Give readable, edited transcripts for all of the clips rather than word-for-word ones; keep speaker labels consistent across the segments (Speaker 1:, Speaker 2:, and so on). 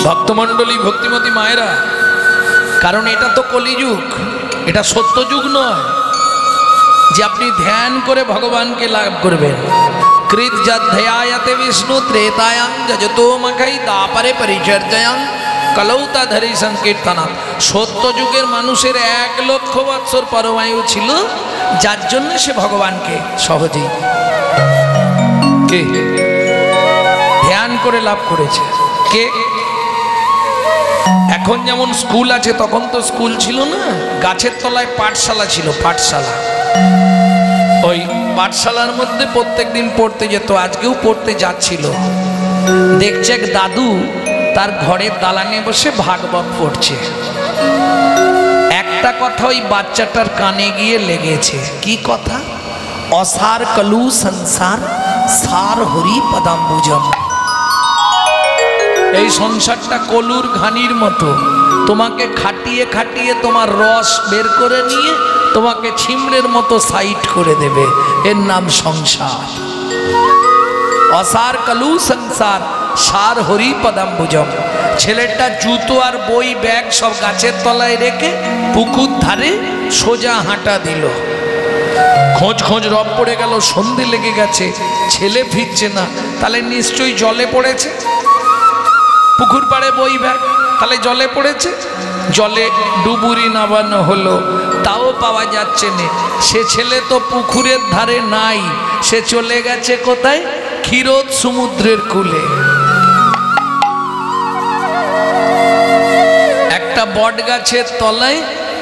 Speaker 1: ভক্তমণ্ডলী, ভক্তিমতী মায়েরা, কারণ এটা তো কলিযুগ, এটা সত্যযুগ নয় যে আপনি ধ্যান করে ভগবানকে লাভ করবেন। কৃত যধ্যায়াতে বিষ্ণু ত্রেতায়াং যজতো মখাই দাপরে পরিচর্যাং কলৌতা ধরি সংকীর্তনাথ। সত্যযুগের মানুষের 1 লক্ষ বৎসর পরমায়ু ছিল, যার জন্য সে ভগবানকে সহজেই কে ধ্যান করে লাভ করেছে। কে? এখন যেমন স্কুল আছে, তখন তো স্কুল ছিল না, গাছের তলায় পাঠশালা ছিল। পাঠশালা, ওই পাঠশালার মধ্যে প্রত্যেক দিন পড়তে যেত, আজকেও পড়তে যাচ্ছিল। দেখছে এক দাদু তার ঘরের দালানে বসে ভাগবত পড়ছে। একটা কথা ওই বাচ্চাটার কানে গিয়ে লেগেছে। কি কথা? অসার কলু সংসার সার হরি পদাম্বুজম। এই সংসারটা কলুর ঘানির মতো, তোমাকে খাটিয়ে খাটিয়ে তোমার রস বের করে নিয়ে তোমাকে ছিমড়ের মতো সাইড করে দেবে। এর নাম সংসার। অসার কলু সংসার সার হরি পদাম্বুজম। ছেলেটা জুতো আর বই ব্যাগ সব গাছের তলায় রেখে পুকুর ধারে সোজা হাঁটা দিল। খোঁজ খোঁজ রব পড়ে গেল, সন্ধে লেগে গেছে, ছেলে ফিরছে না। তাহলে নিশ্চয়ই জলে পড়েছে। পুকুর পাড়ে বই ব্যাগ, তাহলে জলে পড়েছে। জলে ডুবুরি নামানো হলো, তাও পাওয়া যাচ্ছে না। সে ছেলে তো পুকুরের ধারে নাই, সে চলে গেছে কোথায়? ক্ষীরোদ সমুদ্রের কূলে। একটা বট গাছের তলায়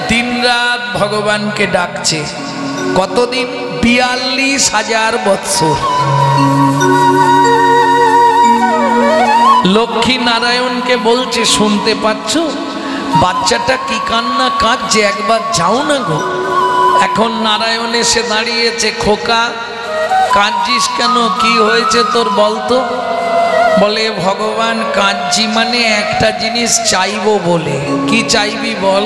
Speaker 1: দিনরাত ভগবানকে ডাকছে। কতদিন? 42,000 বৎসর। লক্ষ্মী নারায়ণকে বলছে, শুনতে পাচ্ছ বাচ্চাটা কি কান্না কাঁদছে, একবার যাও না গো। এখন নারায়ণ এসে দাঁড়িয়েছে। খোকা, কাঁদছিস কেন? কি হয়েছে তোর বলতো? বলে, ভগবান কাঁদছি মানে একটা জিনিস চাইবো বলে। কি চাইবি বল?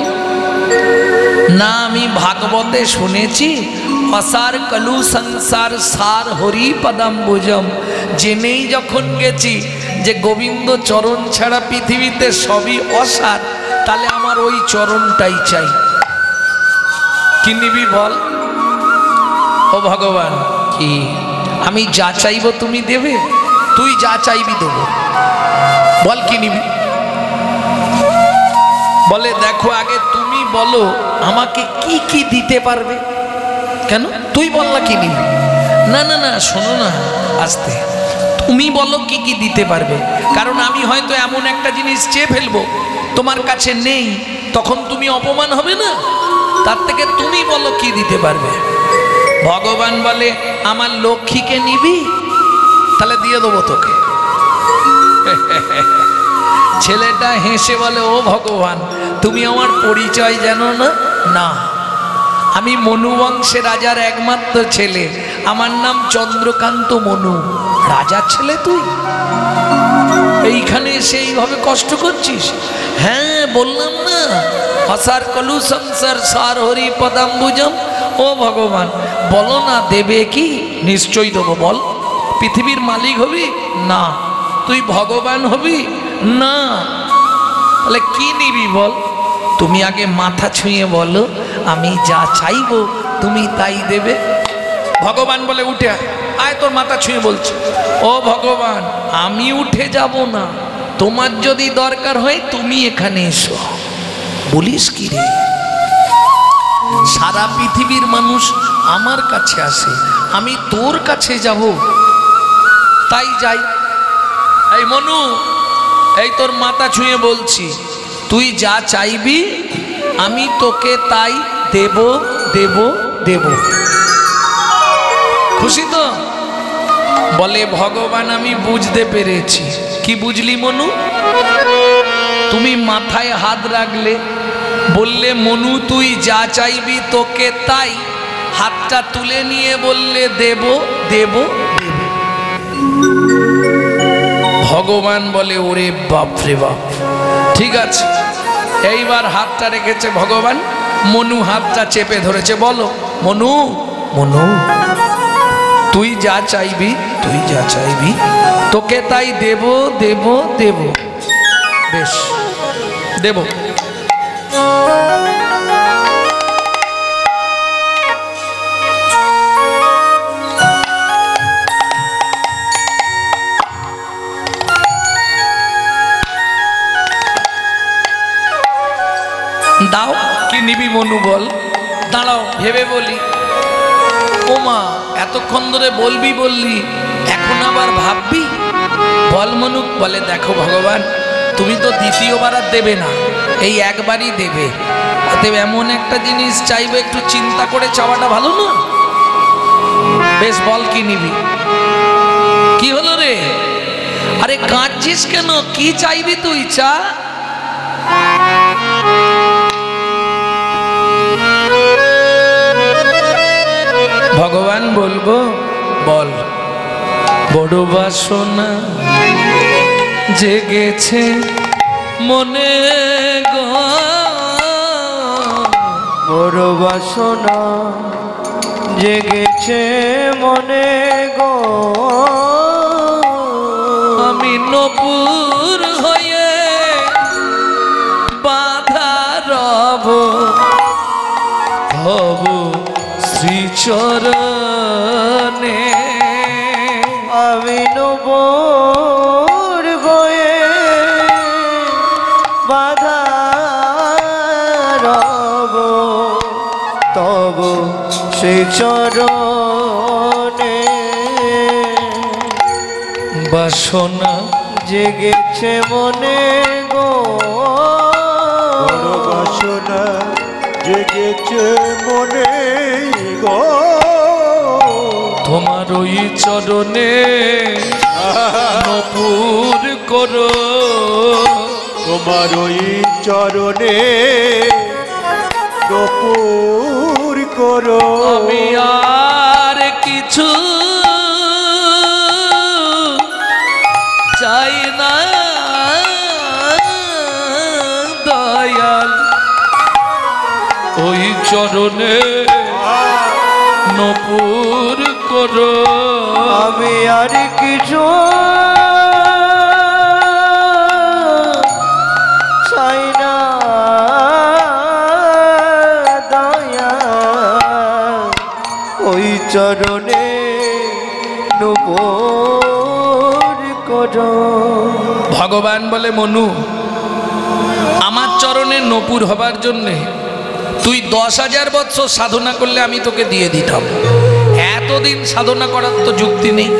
Speaker 1: না, আমি ভাগবতে শুনেছি অসার কলু সংসার সার হরি পদাম্বুজম। জেনেই যখন গেছি যে গোবিন্দ চরণ ছাড়া পৃথিবীতে সবই অসার, তাহলে আমার ওই চরণটাই চাই। কি নিবি বল? ও ভগবান, কি আমি যা চাইবো তুমি দেবে? তুই যা চাইবি দেবো, বল কি নিবি? বলে, দেখো আগে তুমি বলো আমাকে কি কি দিতে পারবে। কেন? তুই বল না কি নিবি। না না না, শোনো না, আস্তে। তুমি বলো কি কি দিতে পারবে, কারণ আমি হয়তো এমন একটা জিনিস চেয়ে ফেলবো তোমার কাছে নেই, তখন তুমি অপমান হবে না? তার থেকে তুমি বলো কি দিতে পারবে। ভগবান বলে, আমার লক্ষ্মীকে নিবি? তাহলে দিয়ে দেবো তোকে। ছেলেটা হেসে বলে, ও ভগবান, তুমি আমার পরিচয় জানো না? না, আমি মনু বংশে রাজার একমাত্র ছেলে, আমার নাম চন্দ্রকান্ত মনু। রাজার ছেলে তুই? এইখানে এসে এইভাবে কষ্ট করছিস? হ্যাঁ, বললাম না অসার কলু সংসার সার হরি পদাম্বুজম। ও ভগবান, বলো না দেবে কি? নিশ্চয়ই দেবো, বল। পৃথিবীর মালিক হবি? না। তুই ভগবান হবি? না। তাহলে কি নিবি বল? তুমি আগে মাথা ছুঁয়ে বলো, আমি যা চাইবো তুমি তাই দেবে। ভগবান বলে, উঠে আয়। আয়, তোর মাথা ছুঁয়ে বলছে। ও ভগবান, আমি উঠে যাব না, তোমার যদি দরকার হয় তুমি এখানে এসো। বলিস কি রে? সারা পৃথিবীর মানুষ আমার কাছে আসে, আমি তোর কাছে যাব, তাই যাই। এই মনু, এই তোর মাথা ছুঁয়ে বলছি, তুই যা চাইবি আমি তোকে তাই দেব দেব দেব। খুশি তো? বলে, ভগবান আমি বুঝতে পেরেছি। কি বুঝলি মনু? তুমি মাথায় হাত রাখলে, বললে মনু তুই যা চাইবি তোকে তাই, হাতটা তুলে নিয়ে বললে দেব দেব দেব। ভগবান বলে, ওরে বাপ রে বাপ, ঠিক আছে। এইবার হাতটা রেখেছে ভগবান, মনু হাতটা চেপে ধরেছে। বলো মনু, মনু তুই যা চাইবি, তুই যা চাইবি তোকে তাই দেব দেব দেব। বেশ দেব। দাও, কি নিবি মনু বল? দাঁড়াও ভেবে বলি। ও মা, এতক্ষণ ধরে বলবি বললি, এখন আবার ভাববি? বল মনু। বলে দেখো ভগবান, তুমি তো দ্বিতীয়বার আর দেবে না, এই একবারই দেবে। অতএব এমন একটা জিনিস চাইবে, একটু চিন্তা করে চাওয়াটা ভালো না? বেশ বল, কি নিবি? কি হলো রে? আরে কাঁদছিস কেন? কি চাইবি তুই? চা। ভগবান বলবো? বল। বড় বাসনা জেগেছে মনে গো,
Speaker 2: বড় বাসনা জেগেছে মনে গো,
Speaker 1: আমি নপুর হয়ে বাধা রব, হব শ্রীচরণে।
Speaker 2: আমি নবর হয়ে বাধা রব, তব সে চরণে।
Speaker 1: বাসনা
Speaker 2: জেগেছে মনে গো,
Speaker 3: বড় বাসনা জেগেছে মনে গো,
Speaker 1: তোমার ওই চরণে নপুর করো,
Speaker 3: তোমার ওই চরণে নপুর করো।
Speaker 1: আমি আর কিছু চাই না দয়াল, ওই চরণে নপুর করো।
Speaker 2: আমি আর কিছু চাই না দয়া, ওই চরণে নূপুর করো।
Speaker 1: ভগবান বলে মনু, আমার চরণে নপুর হবার জন্যে তুই 10,000 বৎসর সাধনা করলে আমি তোকে দিয়ে দিতাম। এতদিন সাধনা করার তো যুক্তি নেই।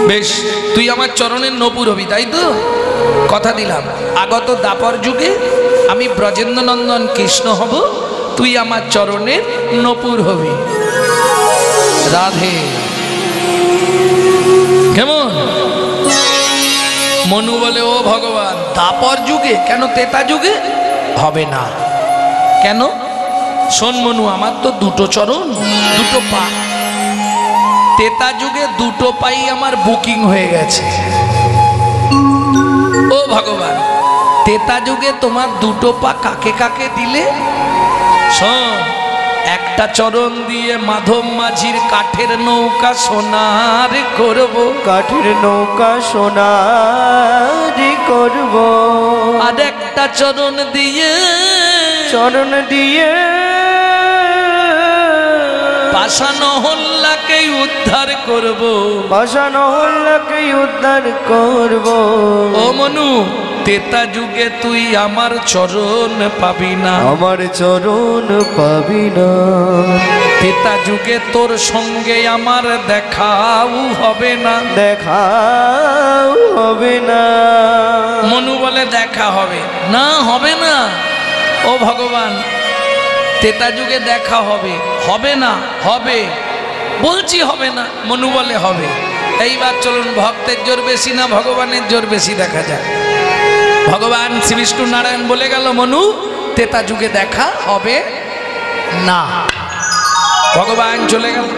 Speaker 1: বেশ, তুই আমার চরণের নপুর হবি, তাই তো? কথা দিলাম, আগত দাপর যুগে আমি ব্রজেন্দ্রনন্দন কৃষ্ণ হব, তুই আমার চরণের নপুর হবি। রাধে। কেমন? মনু বলে, ও ভগবান, দাপর যুগে কেন, তেতা যুগে হবে না কেন? শোন মনু, আমার তো দুটো চরণ, দুটো পা। তেতা যুগে দুটো পাই আমার বুকিং হয়ে গেছে। ও ভগবান, তেতা যুগে তোমার দুটো পা কাকে কাকে দিলে? শোন, একটা চরণ দিয়ে মাধব মাঝির কাঠের নৌকা সোনার করব,
Speaker 2: কাঠের নৌকা সোনার করব,
Speaker 1: আর একটা চরণ দিয়ে
Speaker 2: চরণ দিয়ে
Speaker 1: পাষাণ হল্লাকে উদ্ধার করব,
Speaker 2: পাষাণ হল্লাকে উদ্ধার করব।
Speaker 1: ও মনু, তেতা যুগে তুই আমার চরণ পাবি না,
Speaker 2: আমার চরণ পাবি না।
Speaker 1: তেতা যুগে তোর সঙ্গে আমার দেখাও হবে না,
Speaker 2: দেখাও হবে না।
Speaker 1: মনু বলে, দেখা হবে না? হবে না? ও ভগবান, তেতা যুগে দেখা হবে, হবে না? হবে। বলছি হবে না, মনু বলে হবে। এইবার চলুন, ভক্তের জোর বেশি না ভগবানের জোর বেশি দেখা যায়। ভগবান শ্রী বিষ্ণু নারায়ণ বলে গেল, মনু, তেতা যুগে দেখা হবে না। ভগবান চলে গেল।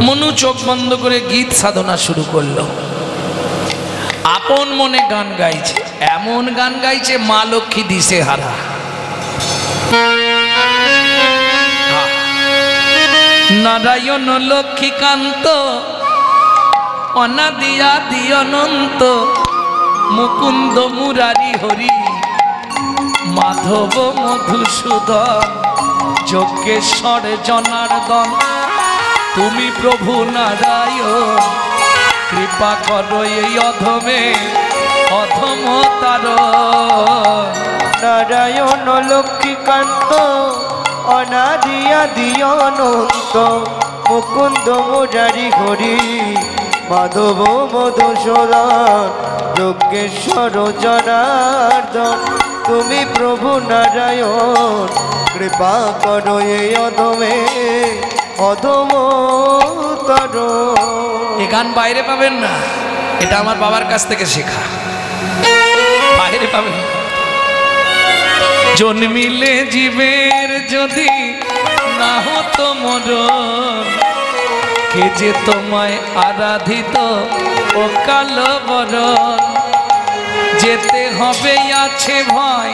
Speaker 1: মনু চোখ বন্ধ করে গীত সাধনা শুরু করলো। আপন মনে গান গাইছে, এমন গান গাইছে মা লক্ষ্মী দিশে হারা। নারায়ণ লক্ষ্মীকান্ত অনাদি আদি অনন্ত, মুকুন্দ মুরারি হরি মাধব মধুসূদন যজ্ঞেশ্বর জনার্দন তুমি প্রভু নারায়ণ কৃপা করো এই অধমে অধম তারণ।
Speaker 2: নারায়ণ লক্ষ্মীকান্ত অনাদি আদি অনন্ত মুকুন্দ মুরারি হরি মাধব মধুসূদন যজ্ঞেশ্বর জনার্দন তুমি প্রভু নারায়ণ কৃপা করো এই অধমে অধম তারণ।
Speaker 1: এ গান বাইরে পাবেন না, এটা আমার বাবার কাছ থেকে শেখা, বাইরে পাবেন না। জন্মিলে জীবের যদি না হতো মরণ কে যে তোমায় আরাধিত ও কালো বরণ যেতে হবে আছে ভয়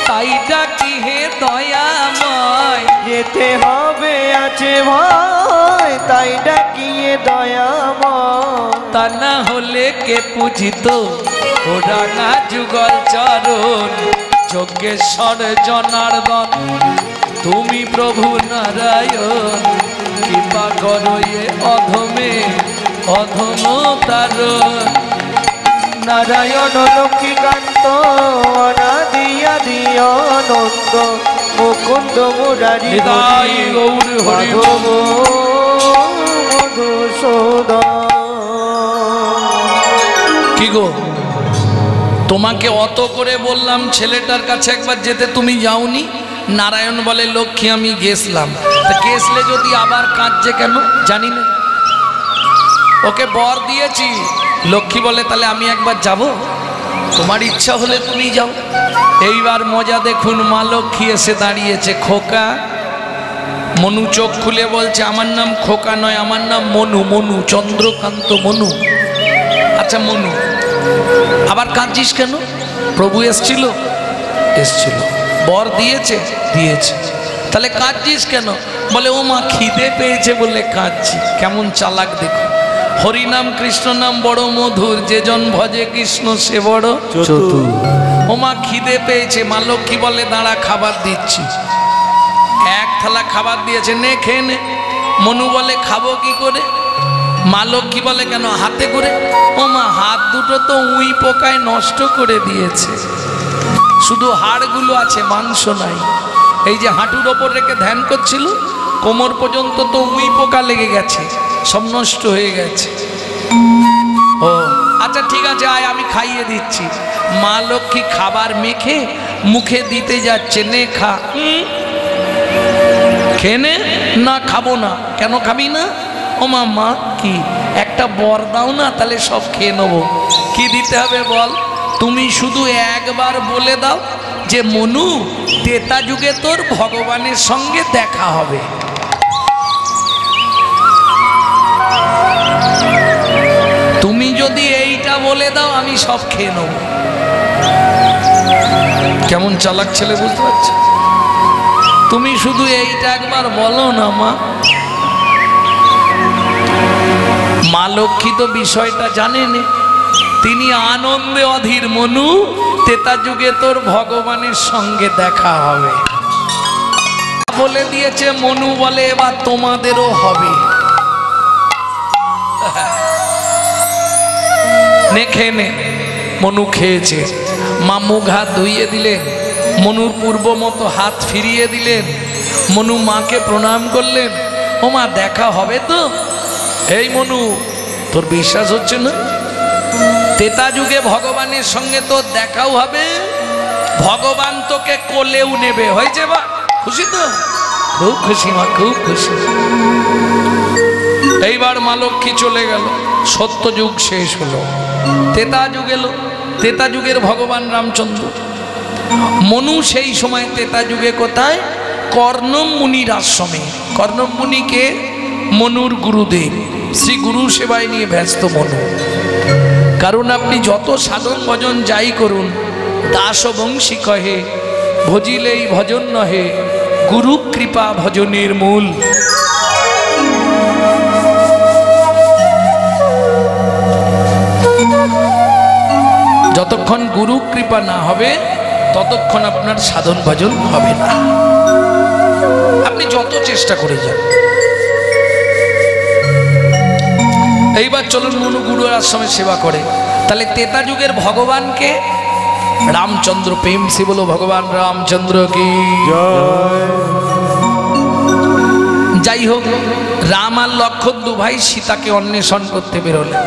Speaker 1: তাই ডাকি হে দয়াময়
Speaker 2: যেতে হবে আছে ভয় তাই ডাকিয়ে দয়াময়
Speaker 1: তা না হলে কে পূজিত ও রাঙা যুগল চরণ যজ্ঞেশ্বর জনার্দন তুমি প্রভু নারায়ণ কৃপা করো এ অধমে অধম তারণ।
Speaker 2: নারায়ণ লক্ষ্মীকান্ত অনাদি আদি অনন্ত মুকুন্দ মুরারি
Speaker 1: হৃদয় গৌর হরি
Speaker 2: মাধব মধুসূদন।
Speaker 1: কি গো তোমাকে অত করে বললাম ছেলেটার কাছে একবার যেতে, তুমি যাওনি? নারায়ণ বলে লক্ষ্মী আমি গেছিলাম। তা গেছলে যদি আবার কাঁদছে কেন জানি না, ওকে বর দিয়েছি। লক্ষ্মী বলে তাহলে আমি একবার যাব, তোমার ইচ্ছা হলে তুমি যাও। এইবার মজা দেখুন, মা লক্ষ্মী এসে দাঁড়িয়েছে। খোকা, মনু চোখ খুলে বলছে আমার নাম খোকা নয়, আমার নাম মনু, মনু চন্দ্রকান্ত মনু। আচ্ছা মনু, আবার কাঁদছিস কেন? প্রভু এসছিল? এসছিল। বর দিয়েছে? দিয়েছে। তাহলে কাঁদছিস কেন? বলে ও মা খিদে পেয়েছে বলে কাঁদছি। কেমন চালাক দেখো। হরিনাম কৃষ্ণ নাম বড় মধুর, যে জন ভজে কৃষ্ণ সে বড়
Speaker 3: চতুর।
Speaker 1: ও মা খিদে পেয়েছে। মা লক্ষ্মী বলে দাঁড়া খাবার দিচ্ছি। এক থালা খাবার দিয়েছে, নে খেয়ে নে। মনু বলে খাবো কি করে? মা লক্ষ্মী বলে কেন হাতে করে? ও মা হাত দুটো তো উই পোকায় নষ্ট করে দিয়েছে, শুধু হাড়গুলো আছে, মাংস নাই। এই যে হাঁটুর ওপর রেখে ধ্যান করছিল, কোমর পর্যন্ত তো উই পোকা লেগে গেছে, সব নষ্ট হয়ে গেছে। ও আচ্ছা ঠিক আছে আয় আমি খাইয়ে দিচ্ছি। মা লক্ষ্মী খাবার মেখে মুখে দিতে যাচ্ছে, নে খা। খেয়ে নে। না খাবো না। কেন খাবি না? ও মা কি একটা বর দাও না, তাহলে সব খেয়ে নেবো। কি দিতে হবে বল? তুমি শুধু একবার বলে দাও যে মনু ত্রেতা যুগে তোর ভগবানের সঙ্গে দেখা হবে। তুমি যদি এইটা বলে দাও আমি সব খেয়ে নেব। কেমন চালাক ছেলে বুঝতে পারছো? তুমি শুধু এইটা একবার বলো না মা। মা লক্ষ্মী তো বিষয়টা জানেনি, তিনি আনন্দে অধীর। মনু ত্রেতা যুগে তোর ভগবানের সঙ্গে দেখা হবে বলে দিয়েছে। মনু বলে এবার তোমাদেরও হবে। নে খেয়ে নে। মনু খেয়েছে। মা মুখ হাত ধুইয়ে দিলেন, মনুর পূর্ব মতো হাত ফিরিয়ে দিলেন। মনু মাকে প্রণাম করলেন। ও মা দেখা হবে তো? এই মনু তোর বিশ্বাস হচ্ছে না? ত্রেতা যুগে ভগবানের সঙ্গে তোর দেখাও হবে, ভগবান তোকে কোলেও নেবে। হয়েছে বা? খুশি তো? খুব খুশি মা, খুব খুশি। এইবার মা লক্ষ্মী চলে গেল, সত্য যুগ শেষ হলো, ত্রেতা যুগ এলো। ত্রেতা যুগের ভগবান রামচন্দ্র। মনু সেই সময় ত্রেতা যুগে কোথায়? কর্ণম মুনির আশ্রমে। কর্ণম মুনিকে মনুর গুরুদেব, শ্রী গুরু সেবায় নিয়ে ব্যস্ত মনু। কারণ আপনি যত সাধন ভজন যাই করুন, দাস বংশী কহে ভজিলেই ভজন নহে, গুরু কৃপা ভজনের মূল। যতক্ষণ গুরু কৃপা না হবে ততক্ষণ আপনার সাধন ভজন হবে না। আপনি যত চেষ্টা করে যান। এইবার চলুন মনু গুরুর আশ্রমে সেবা করে। তাহলে তেতা যুগের ভগবানকে রামচন্দ্র, প্রেম সে বলো ভগবান রামচন্দ্র কি
Speaker 3: জয়।
Speaker 1: যাই হোক, রাম আর লক্ষ্মণ দু ভাই সীতাকে অন্বেষণ করতে বেরোলেন।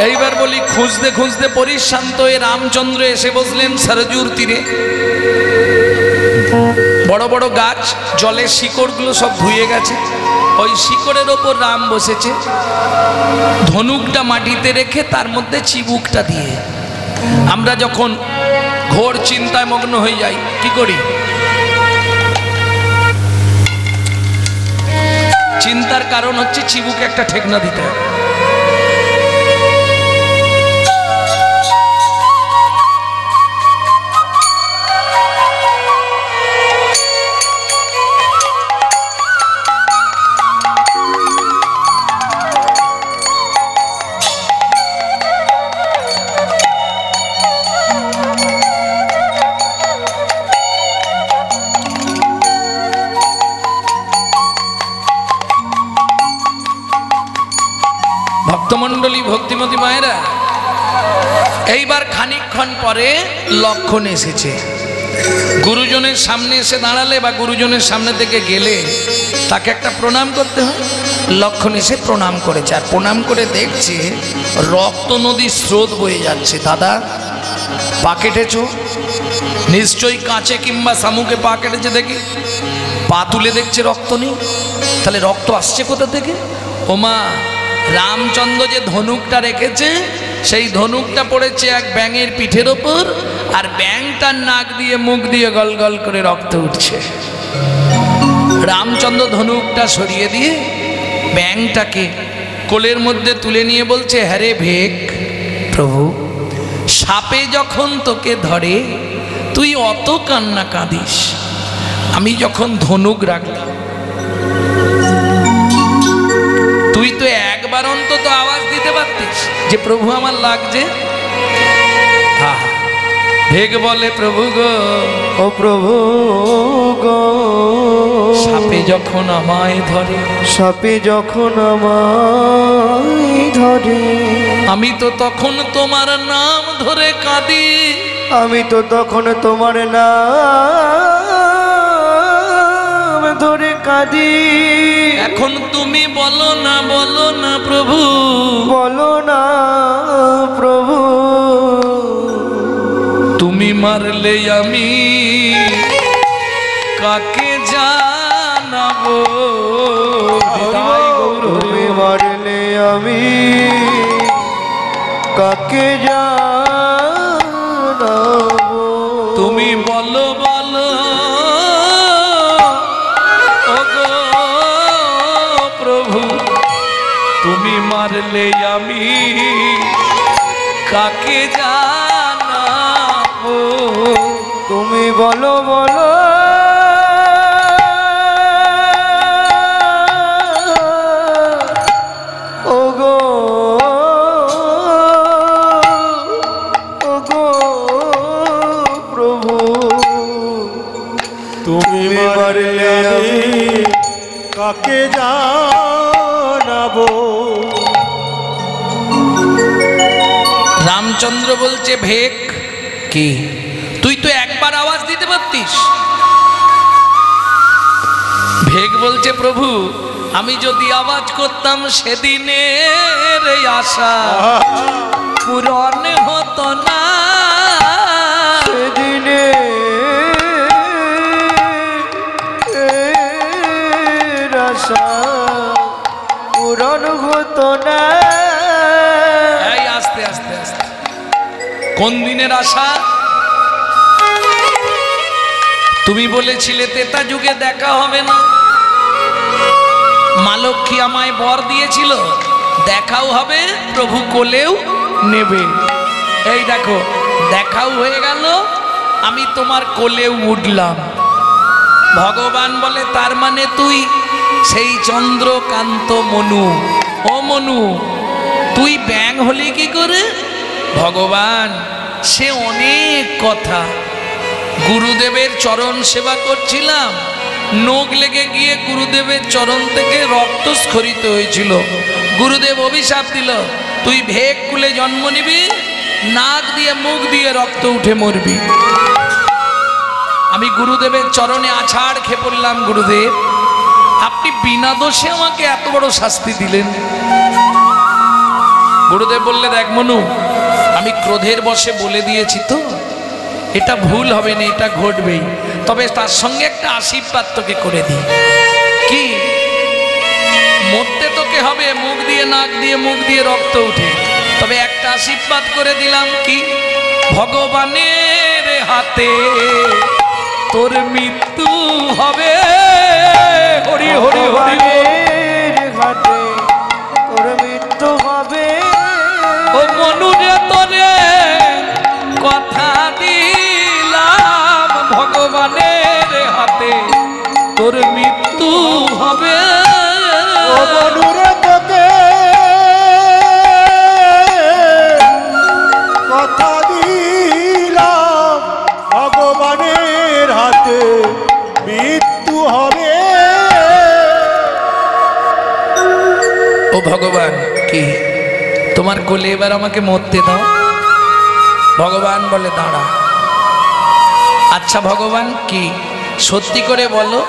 Speaker 1: এইবার বলি, খুঁজতে খুঁজতে পরিশ্রান্ত হয়ে রামচন্দ্র এসে বসলেন সরজুর তীরে। বড় বড় গাছ, জলের শিকড়গুলো সব ধুয়ে গেছে। ওই শিকড়ের ওপর রাম বসেছে, ধনুকটা মাটিতে রেখে তার মধ্যে চিবুকটা দিয়ে। আমরা যখন ঘোর চিন্তায় মগ্ন হয়ে যাই কি করি? চিন্তার কারণ হচ্ছে চিবুকে একটা ঠেকনা দিতে হবে। ভক্তমণ্ডলী, ভক্তিমতী মায়েরা, এইবার খানিকক্ষণ পরে লক্ষণ এসেছে। গুরুজনের সামনে এসে দাঁড়ালে বা গুরুজনের সামনে থেকে গেলে তাকে একটা প্রণাম করতে হয়। লক্ষণ এসে প্রণাম করেছে, আর প্রণাম করে দেখছে রক্ত নদীর স্রোত বয়ে যাচ্ছে। দাদা, পা কেটেছ? নিশ্চয়ই কাঁচে কিংবা শামুকে পা কেটেছে। দেখি পা তুলে দেখছে রক্ত নেই। তাহলে রক্ত আসছে কোথা থেকে? ওমা, রামচন্দ্র যে ধনুকটা রেখেছে সেই ধনুকটা পড়েছে এক ব্যাঙের পিঠের ওপর, আর ব্যাঙটার নাক দিয়ে মুখ দিয়ে গল গল করে রক্ত উঠছে। রামচন্দ্র ধনুকটা সরিয়ে দিয়ে ব্যাঙটাকে কোলের মধ্যে তুলে নিয়ে বলছে, হ্যাঁ রে ভেক প্রভু, সাপে যখন তোকে ধরে তুই অত কান্না কাঁদিস, আমি যখন ধনুক রাখলাম তুই তো একবার অন্তত আওয়াজ দিতে পারতিস যে প্রভু আমার লাগছে। ভেগ বলে, প্রভু গো,
Speaker 2: ও প্রভু গো,
Speaker 1: সাপে যখন আমায় ধরে,
Speaker 2: সাপে যখন আমায় ধরে,
Speaker 1: আমি তো তখন তোমার নাম ধরে কাঁদি,
Speaker 2: আমি তো তখন তোমার নাম ধরে কাঁদি।
Speaker 1: এখন তুমি বলো না, বলো না প্রভু,
Speaker 2: বলো না প্রভু,
Speaker 1: তুমি মারলে আমি কাকে জানাবো?
Speaker 2: তুমি মারলে আমি কাকে জানাবো?
Speaker 1: তুমি বলো, বলো ওগো প্রভু, তুমি মারলে আমি কাকে জানাবো?
Speaker 2: তুমি বলো, বলো ওগো, ওগো প্রভু,
Speaker 3: তুমি মারলে আমি কাকে জানাবো?
Speaker 1: রামচন্দ্র বলছে, ভেক কি, তুই তো একবার আওয়াজ দিতে পারতিস। ভেক বলছে, প্রভু আমি যদি আওয়াজ করতাম সেদিনের এই আশা পূরণ হতো না।
Speaker 2: সেদিনে আশা তো না।
Speaker 1: এই আস্তে আস্তে আস্তে, কোন দিনের আশা? তুমি বলেছিলে তেতা যুগে দেখা হবে না, মা লক্ষ্মী আমায় বর দিয়েছিল দেখাও হবে, প্রভু কোলেও নেবে। এই দেখো দেখাও হয়ে গেল, আমি তোমার কোলেও উঠলাম। ভগবান বলে তার মানে তুই সেই চন্দ্রকান্ত মনু। ও মনু, তুই ব্যাং হলি কি করে? ভগবান সে অনেক কথা। গুরুদেবের চরণ সেবা করছিলাম, নখ লেগে গিয়ে গুরুদেবের চরণ থেকে রক্ত স্খলিত হয়েছিল। গুরুদেব অভিশাপ দিল, তুই ভেক কুলে জন্ম নিবি, নাক দিয়ে মুখ দিয়ে রক্ত উঠে মরবি। আমি গুরুদেবের চরণে আছাড় খেয়ে পড়লাম, গুরুদেব আপনি বিনা দোষে আমাকে এত বড় শাস্তি দিলেন। গুরুদেব বললে, দেখ মনু, আমি ক্রোধের বশে বলে দিয়েছি তো, এটা ভুল হবে না, এটা ঘটবেই, তবে তার সঙ্গে একটা আশীর্বাদ তোকে করে দিই। কি? মরতে তোকে হবে, মুখ দিয়ে নাক দিয়ে মুখ দিয়ে রক্ত উঠে, তবে একটা আশীর্বাদ করে দিলাম। কি? ভগবানের হাতে তোর মৃত্যু হবে। হরি হরি হরি,
Speaker 2: হাতে তোর মৃত্যু হবে।
Speaker 1: ও মনুরে তোরে কথা দিলাম, ভগবানের হাতে তোর মৃত্যু হবে।
Speaker 3: ও মনুরে তোকে কথা দিলাম, ভগবানের হাতে মৃত্যু হবে।
Speaker 1: ও ভগবান, কি তোমার কোলে এবার আমাকে মরতে দাও। ভগবান বলে, দাঁড়া। আচ্ছা ভগবান, কি সত্যি করে বলো,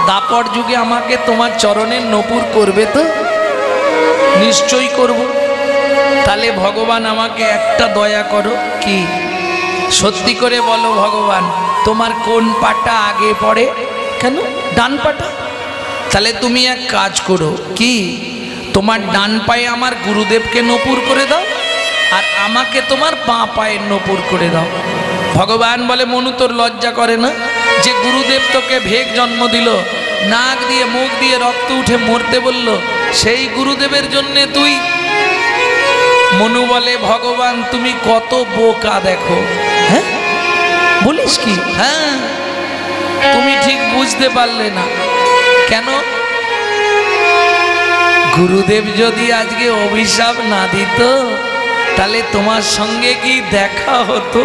Speaker 1: দাপর যুগে আমাকে তোমার চরণের নপুর করবে তো? নিশ্চয়ই করব। তাহলে ভগবান আমাকে একটা দয়া করো। কি? সত্যি করে বলো ভগবান, তোমার কোন পাটা আগে পড়ে? কেন? ডান পাটা। তাহলে তুমি এক কাজ করো। কি? তোমার ডান পায়ে আমার গুরুদেবকে নপুর করে দাও, আর আমাকে তোমার বাঁ পায়ের নপুর করে দাও। ভগবান বলে, মনু তোর লজ্জা করে না যে গুরুদেব তোকে ভেক জন্ম দিল, নাক দিয়ে মুখ দিয়ে রক্ত উঠে মরতে বলল, সেই গুরুদেবের জন্যে তুই? মনু বলে, ভগবান তুমি কত বোকা দেখো। হ্যাঁ বলিস কি? হ্যাঁ, তুমি ঠিক বুঝতে পারলে না। কেন? গুরুদেব যদি আজকে অভিশাপ না দিত, তাহলে তোমার সঙ্গে কি দেখা হতো?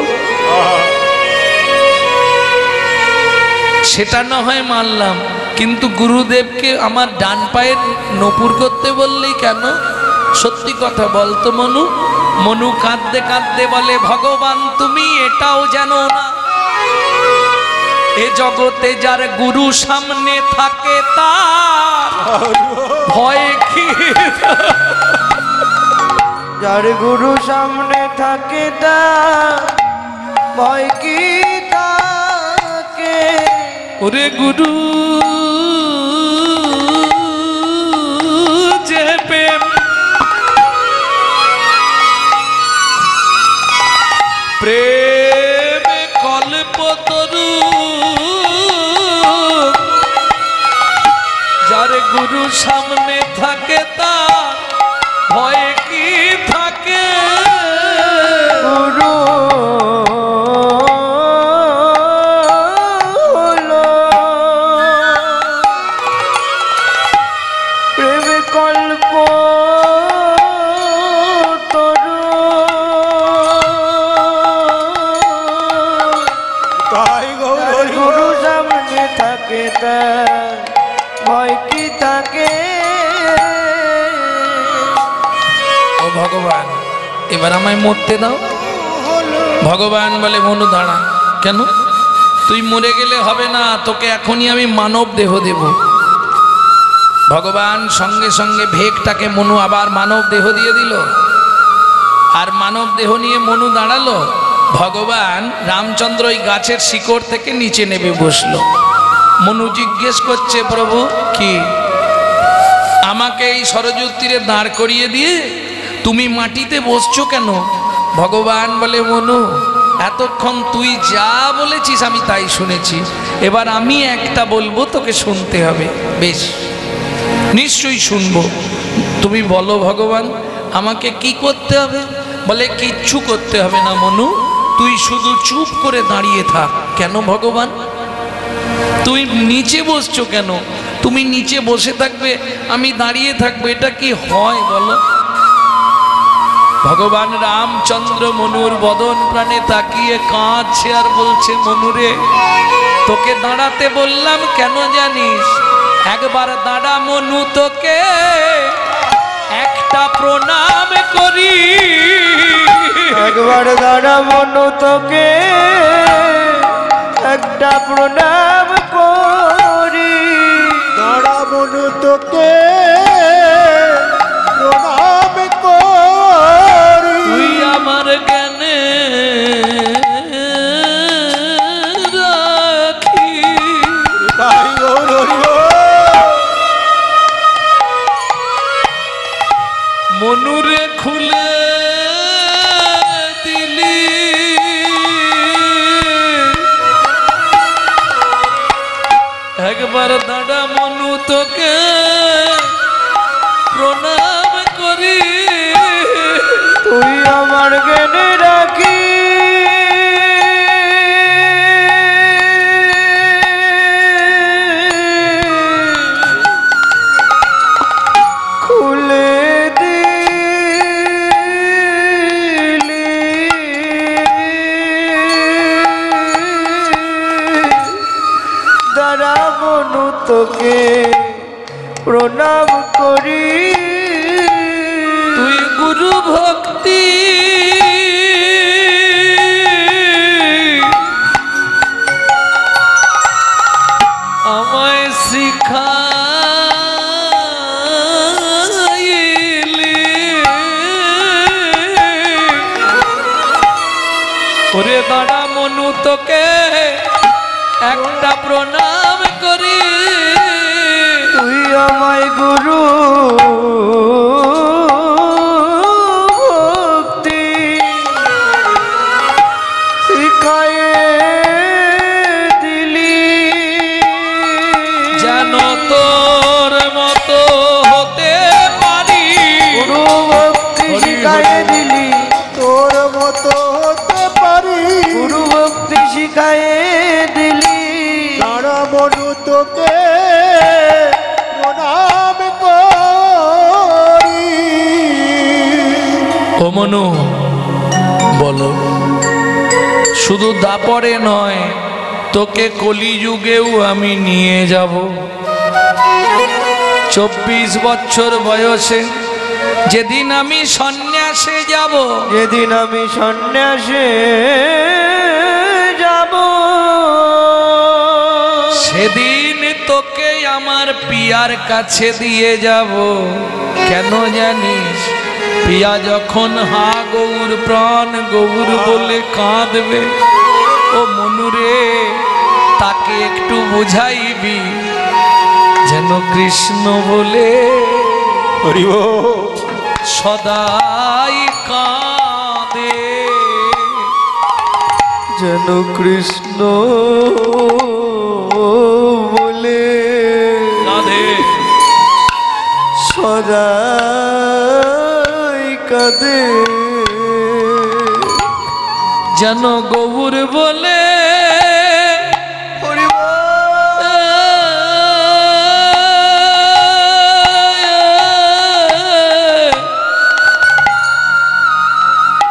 Speaker 1: সেটা না হয় মানলাম, কিন্তু গুরুদেবকে আমার ডান পায়ের নপুর করতে বললেই কেন? সত্যি কথা বলতো মনু। মনু কাঁদতে কাঁদতে বলে, ভগবান তুমি এটাও জানো না, এ জগতে যার গুরু সামনে থাকে তার ভয় কি?
Speaker 2: যার গুরু সামনে থাকে তার ভয় কি থাকে?
Speaker 1: ওরে গুরু যে প্রেম প্রেম কল্পতরু, যার গুরু সামনে থাকে তার ভয় কি থাকে?
Speaker 2: গুরু হলো প্রেম কল্প তরু।
Speaker 3: তাই গৌর
Speaker 2: গুরু সামনে থাকে তার ভয় কি থাকে?
Speaker 1: ও ভগবান, এবার আমায় মরতে দাও। ভগবান বলে, মনু দাঁড়া। কেন? তুই মরে গেলে হবে না, তোকে এখনই আমি মানব দেহ দেব। ভগবান সঙ্গে সঙ্গে ভেকটাকে মনু আবার মানব দেহ দিয়ে দিল, আর মানব দেহ নিয়ে মনু দাঁড়ালো। ভগবান রামচন্দ্র ওই গাছের শিকড় থেকে নিচে নেমে বসলো। মনু জিজ্ঞেস করছে, প্রভু কি আমাকে এই সরযূর তীরে দাঁড় করিয়ে দিয়ে তুমি মাটিতে বসছো কেন? ভগবান বলে, মনু, এতক্ষণ তুই যা বলেছিস আমি তাই শুনেছি, এবার আমি একটা বলবো, তোকে শুনতে হবে। বেশ, নিশ্চয়ই শুনবো। তুমি বলো ভগবান, আমাকে কি করতে হবে? বলে, কিচ্ছু করতে হবে না মনু, তুই শুধু চুপ করে দাঁড়িয়ে থাক। কেন ভগবান? তুই নিচে বসছো কেন? তুমি নিচে বসে থাকবে, আমি দাঁড়িয়ে থাকবো, এটা কি হয় বলো? ভগবান রামচন্দ্র মনুর বদন প্রাণে তাকিয়ে কাঁদছে আর বলছে, মনুরে, তোকে দাঁড়াতে বললাম কেন জানিস? একবার দাঁড়া মনু, তোকে একটা প্রণাম করি।
Speaker 2: একবার দাঁড়া মনু, তোকে একটা প্রণাম করি।
Speaker 3: দাঁড়া মনু, তোকে প্রণাম করি।
Speaker 1: তুই আমার জ্ঞানে রাখি।
Speaker 3: তাই গৌর হরি বল।
Speaker 1: মনুরে খুলে দিলি, একবার দাঁড়া মনু, তোকে প্রণাম করি।
Speaker 2: তুই আমার জ্ঞানে রাখি। খুলে দিলি, দাঁড়া মনু, তোকে প্রণাম করি।
Speaker 1: তুই গুরু ভক্তি আমায় শিখাইলি। ওরে দাঁড়া মনু, তোকে একটা প্রণাম করি।
Speaker 2: তুই আমায় গুরু ভক্তি শিখায়ে দিলি।
Speaker 1: যেন তোর মতো হতে পারি।
Speaker 2: গুরু ভক্তি শিখায়ে দিলি,
Speaker 3: তোর মতো হতে পারি।
Speaker 2: গুরু ভক্তি শিখায়ে দিলি।
Speaker 3: দাঁড়া মনু, তোকে প্রণাম করি।
Speaker 1: ও মনু, বলো, শুধু দাপরে নয়, তোকে কলিযুগেও আমি নিয়ে যাব। 24 বছর বয়সে যেদিন আমি সন্ন্যাসে যাব,
Speaker 2: যেদিন আমি সন্ন্যাসে যাব,
Speaker 1: সেদিন তোকে আমার পিয়ার কাছে দিয়ে যাব। কেন জানিস? পিয়া যখন হা গৌর প্রাণ গৌর বলে কাঁদবে, ও মনুরে, তাকে একটু বুঝাইবি যেন কৃষ্ণ বলে
Speaker 3: হরি বল।
Speaker 1: সদাই কাঁদে।
Speaker 2: যেন কৃষ্ণ বলে
Speaker 1: কাঁদে।
Speaker 2: সদাই কাঁদে।
Speaker 1: যেন গৌর বলে
Speaker 2: হরি বল।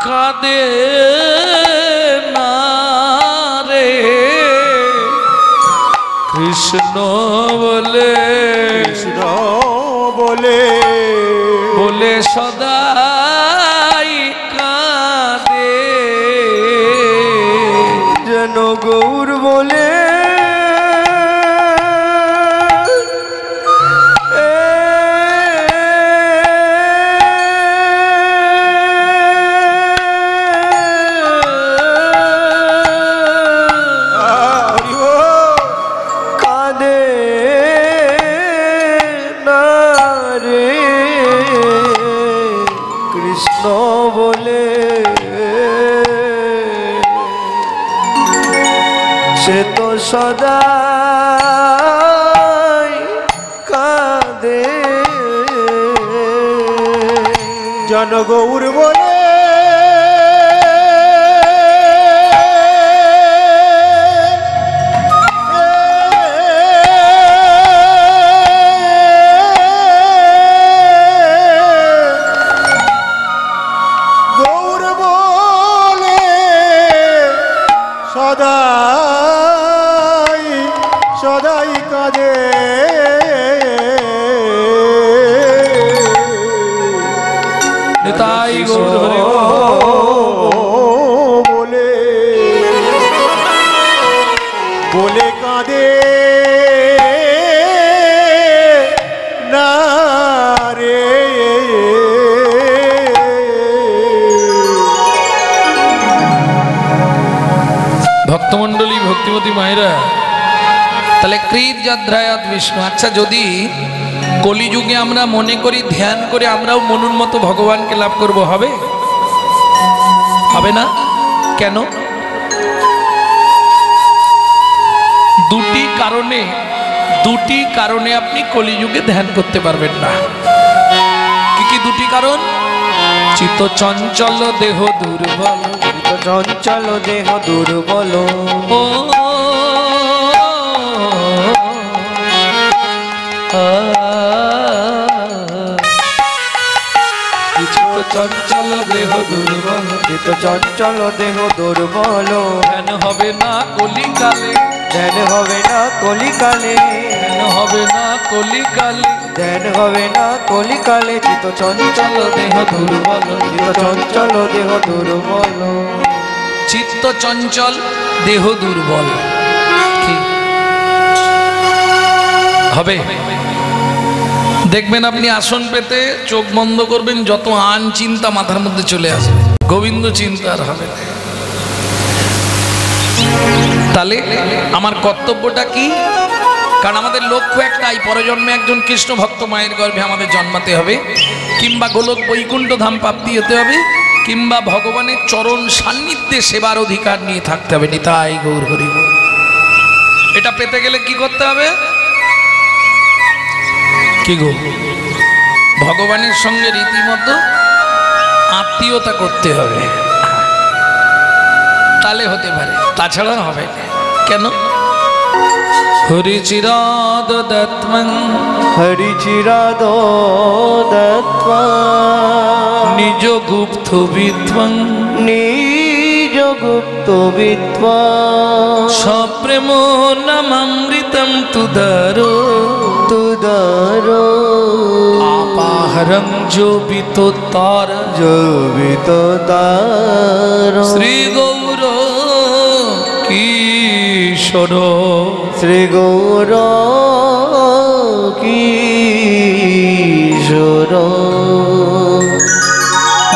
Speaker 1: কাঁদে না রে কৃষ্ণ বলে,
Speaker 3: কৃষ্ণ বলে
Speaker 1: বলে সদাই কাঁদে।
Speaker 2: যেন গৌর বলে কাঁদে না রে কৃষ্ণ বলে সে তো সদা কাঁদে
Speaker 3: জনগৌর বলে সদাই সদাই কাঁদে
Speaker 1: নিতাই গৌর হরি
Speaker 3: বলে বলে কাঁদে না রে
Speaker 1: ভক্তমণ্ডলী ভক্তিমতী মায়েরা, তাহলে কৃত যাদ্রায়াত বিষ্ণু। আচ্ছা, যদি কলিযুগে আমরা মনে করি ধ্যান করে আমরাও মনুর মতো ভগবানকে লাভ করব, হবে? হবে না কেন? দুটি কারণে আপনি কলিযুগে ধ্যান করতে পারবেন না। কি কি দুটি কারণ? চিত্ত চঞ্চল দেহ দুর্বল,
Speaker 2: চঞ্চল দেহ দুর্বল,
Speaker 1: ও চিত্ত চঞ্চল দেহ দুর্বল,
Speaker 2: চিত্ত চঞ্চল দেহ দুর্বল,
Speaker 1: ধ্যান হবে না কলিকালে,
Speaker 2: ধ্যান হবে না কলিকালে,
Speaker 1: ধ্যান হবে না কলিকালে,
Speaker 2: ধ্যান হবে না কলিকালে, চিত্ত চঞ্চল দেহ দুর্বল, চিত্ত চঞ্চল দেহ দুর্বল,
Speaker 1: চিত্ত চঞ্চল দেহ দুর্বল। কি হবে? দেখবেন আপনি আসন পেতে চোখ বন্ধ করবেন, যত আন চিন্তা মাথার মধ্যে চলে আসবে, গোবিন্দ চিন্তা আর হবে না। তাহলে আমার কর্তব্যটা কি? কারণ আমাদের লক্ষ্য একটাই, পরজন্মে একজন কৃষ্ণ ভক্ত মায়ের গর্ভে আমাদের জন্মাতে হবে, কিংবা গোলক বৈকুণ্ঠ ধাম প্রাপ্তি হতে হবে, কিংবা ভগবানের চরণ সান্নিধ্যে সেবার অধিকার নিয়ে থাকতে হবে। নিতাই গৌর হরি বল। এটা পেতে গেলে কি করতে হবে? কি গো? ভগবানের সঙ্গে রীতিমতো আত্মীয়তা করতে হবে, তাহলে হতে পারে, তাছাড়া হবে না। কেন? হরিচিরাদ দত্তং,
Speaker 2: হরিচিরাদ দত্ত্বা
Speaker 1: নিজ গুপ্ত বিদ্বং,
Speaker 2: নিজ গুপ্ত বিদ্বা
Speaker 1: সপ্রেম নামামৃতম তুদারো,
Speaker 2: তুদারো
Speaker 1: আপাহরং জোবিত তার,
Speaker 2: জবিত তার
Speaker 1: শ্রী গৌর কিশোর,
Speaker 2: শ্রী গৌর কিশোর।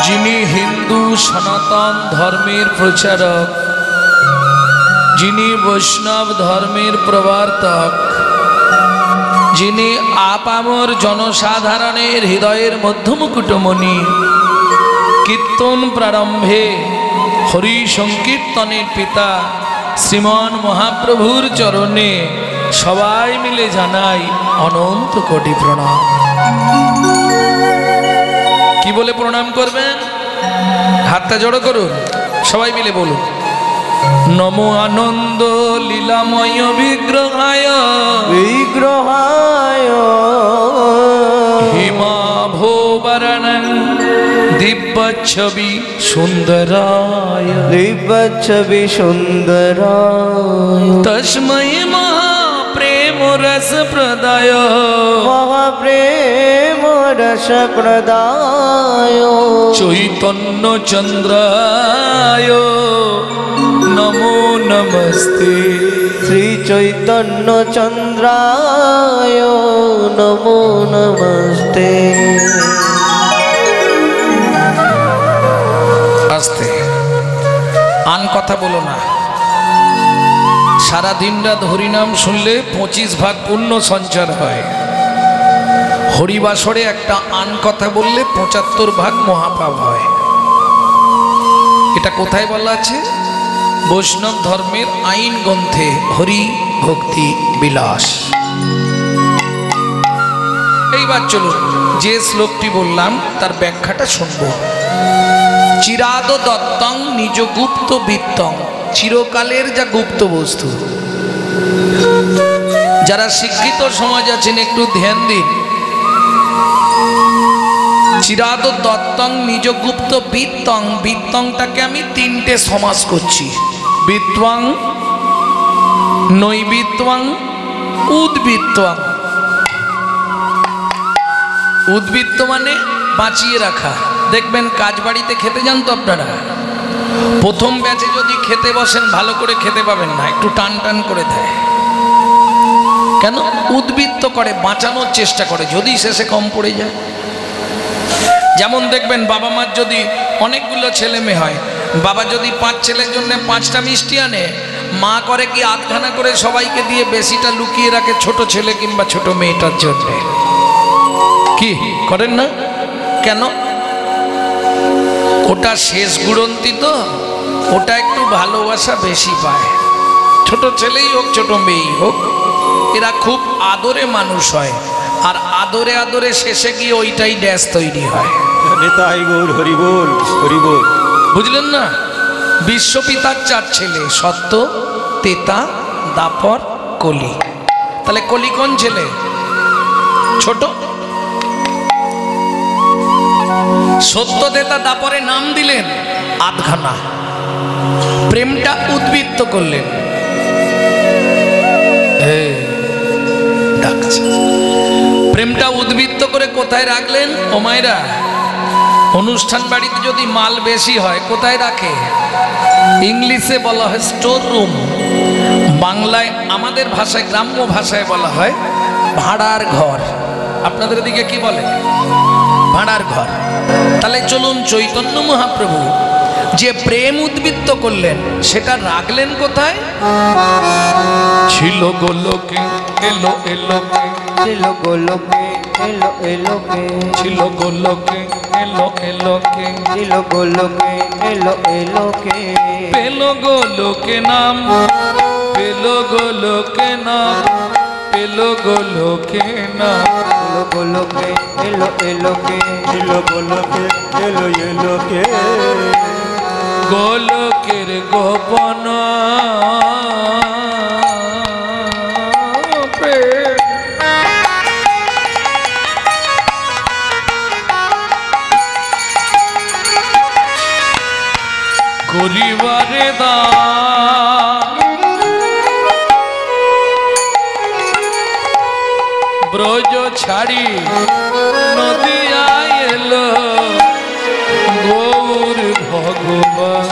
Speaker 1: যিনি হিন্দু সনাতন ধর্মের প্রচারক, যিনি বৈষ্ণব ধর্মের প্রবর্তক, যিনি আপামর জনসাধারণের হৃদয়ের মধ্যমকুটমণি, কীর্তন প্রারম্ভে হরি সংকীর্তনের পিতা শ্রীমান মহাপ্রভুর চরণে সবাই মিলে জানাই অনন্ত কোটি প্রণাম। কি বলে প্রণাম করবেন? হাতটা জড়ো করুন, সবাই মিলে বলুন, নমো আনন্দ লীলাময় বিগ্রহায়,
Speaker 2: বিগ্রহায়
Speaker 1: হিমাভোবরণং দিব্যচ্ছবি সুন্দরায়,
Speaker 2: দিব্যচ্ছবি সুন্দরায়
Speaker 1: তস্मै মহাপ্রেম রস প্রদায়,
Speaker 2: মহাপ্রেম রস প্রদায়
Speaker 1: চৈতন্য চন্দ্রায় নমো নমস্তে,
Speaker 2: শ্রী চৈতন্য চন্দ্রায় নমো নমস্তে।
Speaker 1: আস্তে, আন কথা বলো না। সারা দিন রাত হরিনাম শুনলে 25 ভাগ পুণ্য সঞ্চার হয়। হরিবাসরে একটা আন কথা বললে ৭৫ ভাগ মহাপাপ হয়। এটা কোথায় বলা আছে? বৈষ্ণব ধর্মের আইন গ্রন্থে, হরি ভক্তি বিলাস। এইবার চলুন, যে শ্লোকটি বললাম তার ব্যাখ্যাটা শুনব। চিরাদ দত্তং নিজ গুপ্ত বিত্তং, চিরকালের যা গুপ্ত বস্তু। যারা শিক্ষিত সমাজ আছেন একটু ধ্যান দিন। চিরাদ দত্তং নিজ গুপ্ত বিত্তং, বিত্তংটাকে আমি তিনটে সমাস করছি। বিত্তং, নৈবিত্তং, উদ্বৃত্তং। উদ্বৃত্ত মানে বাঁচিয়ে রাখা। দেখবেন কাজ বাড়িতে খেতে যান তো আপনারা, প্রথম ব্যাচে যদি খেতে বসেন ভালো করে খেতে পাবেন না, একটু টান টান করে দেয়। কেন? উদ্বৃত্ত করে, বাঁচানোর চেষ্টা করে, যদি শেষে কম পড়ে যায়। যেমন দেখবেন বাবা মার যদি অনেকগুলো ছেলে মেয়ে হয়, বাবা যদি 5 ছেলের জন্য 5টা মিষ্টি আনে, মা করে কি আধখানা করে সবাইকে দিয়ে বেশিটা লুকিয়ে রাখে ছোট ছেলে কিংবা ছোট মেয়েটার জন্য। কি করেন না? কেন? ওটা শেষ গুড়ন্তি তো, ওটা একটু ভালোবাসা বেশি পায়। ছোট ছেলেই হোক ছোট মেয়েই হোক, এরা খুব আদরে মানুষ হয়, আর আদরে আদরে শেষে গিয়ে ওইটাই ড্যাশ তৈরি হয়।
Speaker 3: নেতাই গৌর হরি বল, হরি বল।
Speaker 1: বুঝলেন না? বিশ্বপিতার 4 ছেলে, সত্য, তেতা, দাপর, কলি। তাহলে কলি কোন ছেলে? ছোট। সত্য, তেতা, দাপরে নাম দিলেন আধখানা, প্রেমটা উদ্বৃত্ত করলেন। প্রেমটা উদ্বৃত্ত করে কোথায় রাখলেন? ও মায়েরা, অনুষ্ঠান বাড়িতে যদি মাল বেশি হয় কোথায় রাখে? ইংলিশে বলা হয় স্টোর রুম, বাংলায় আমাদের ভাষায় গ্রাম্য ভাষায় বলা হয় ভাড়ার ঘর। আপনাদের দিকে কি বলে? ভাড়ার ঘর। তাহলে চলুন, চৈতন্য মহাপ্রভু যে প্রেম উদ্বৃত্ত করলেন সেটা রাখলেন কোথায়? ছিল গোলকে এলো এলোকে,
Speaker 2: ছিল গোলকে এলো এলোকে,
Speaker 1: ছিল গোলকে এলো এলোকে,
Speaker 2: ছিল গোলকে এলো এলোকে।
Speaker 1: পেল গোলকে নাম, পেল গোলকে নাম, পেল গোলকে নাম।
Speaker 2: ছিল গোলকে এলো এলোকে,
Speaker 3: ছিল গোলকে এলো এলোকে।
Speaker 1: গোলকের গোপন করিবারে দান, ব্রজ ছাড়ি নদিয়া এলো গৌর ভগবান।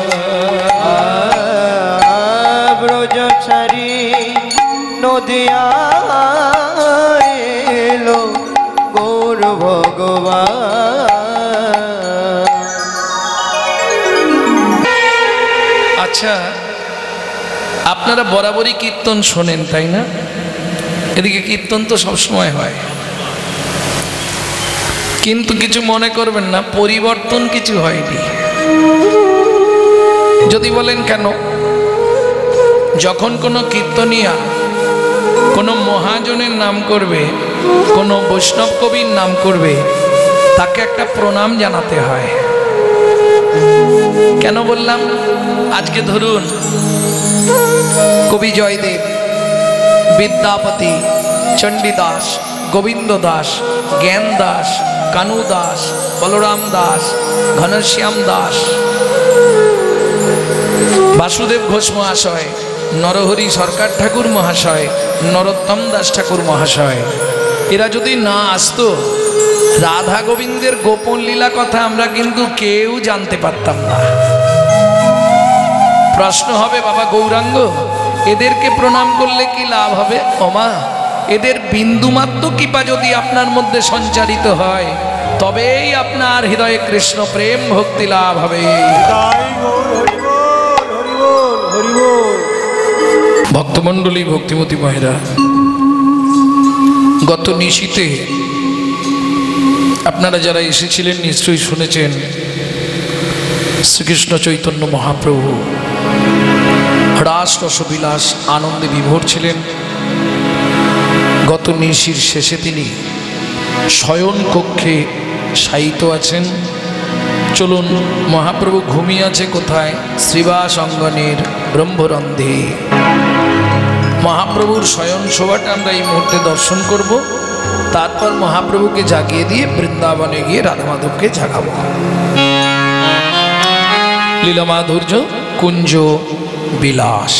Speaker 2: ব্রজ ছাড়ি নদিয়া এলো গৌর ভগবান।
Speaker 1: আচ্ছা, আপনারা বরাবরই কীর্তন শোনেন তাই না? এদিকে কীর্তন তো সবসময় হয়, কিন্তু কিছু মনে করবেন না, পরিবর্তন কিছু হয়নি। যদি বলেন কেন? যখন কোনো কীর্তনিয়া কোনো মহাজনের নাম করবে, কোনো বৈষ্ণব কবির নাম করবে, তাকে একটা প্রণাম জানাতে হয়। কেন বললাম? আজকে ধরুন কবি জয়দেব, বিদ্যাপতি, চণ্ডীদাস, গোবিন্দ দাস, জ্ঞান দাস, কানু দাস, বলরাম দাস, ঘনশ্যাম দাস, বাসুদেব ঘোষ মহাশয়, নরহরি সরকার ঠাকুর মহাশয়, নরোত্তম দাস ঠাকুর মহাশয়, এরা যদি না আসতো, রাধা গোবিন্দের গোপন লীলা কথা আমরা কিন্তু কেউ জানতে পারতাম না। প্রশ্ন হবে, বাবা গৌরাঙ্গ, এদেরকে প্রণাম করলে কি লাভ হবে? ওমা, এদের বিন্দুমাত্র কৃপা যদি আপনার মধ্যে সঞ্চারিত হয়, তবেই আপনার হৃদয়ে কৃষ্ণ প্রেম ভক্তি লাভ হবে।
Speaker 3: তাই গৌর হরি বল, হরি বল, হরি বল।
Speaker 1: ভক্তমণ্ডলী, ভক্তিমতী মায়েরা, গত নিশীতে আপনারা যারা এসেছিলেন নিশ্চয়ই শুনেছেন শ্রীকৃষ্ণ চৈতন্য মহাপ্রভু রাস রসবিলাস আনন্দে বিভোর ছিলেন। গত নিশির শেষে তিনি শয়ন কক্ষে শায়িত আছেন। চলুন, মহাপ্রভু ঘুমিয়ে আছে কোথায়? শ্রীবাস অঙ্গনের ব্রহ্মরন্ধে। মহাপ্রভুর শয়ন শোভাটা আমরা এই মুহূর্তে দর্শন করব। তারপর মহাপ্রভুকে জাগিয়ে দিয়ে বৃন্দাবনে গিয়ে রাধা মাধবকে জাগাবো। লীলা মাধুর্য কুঞ্জ বিলাস।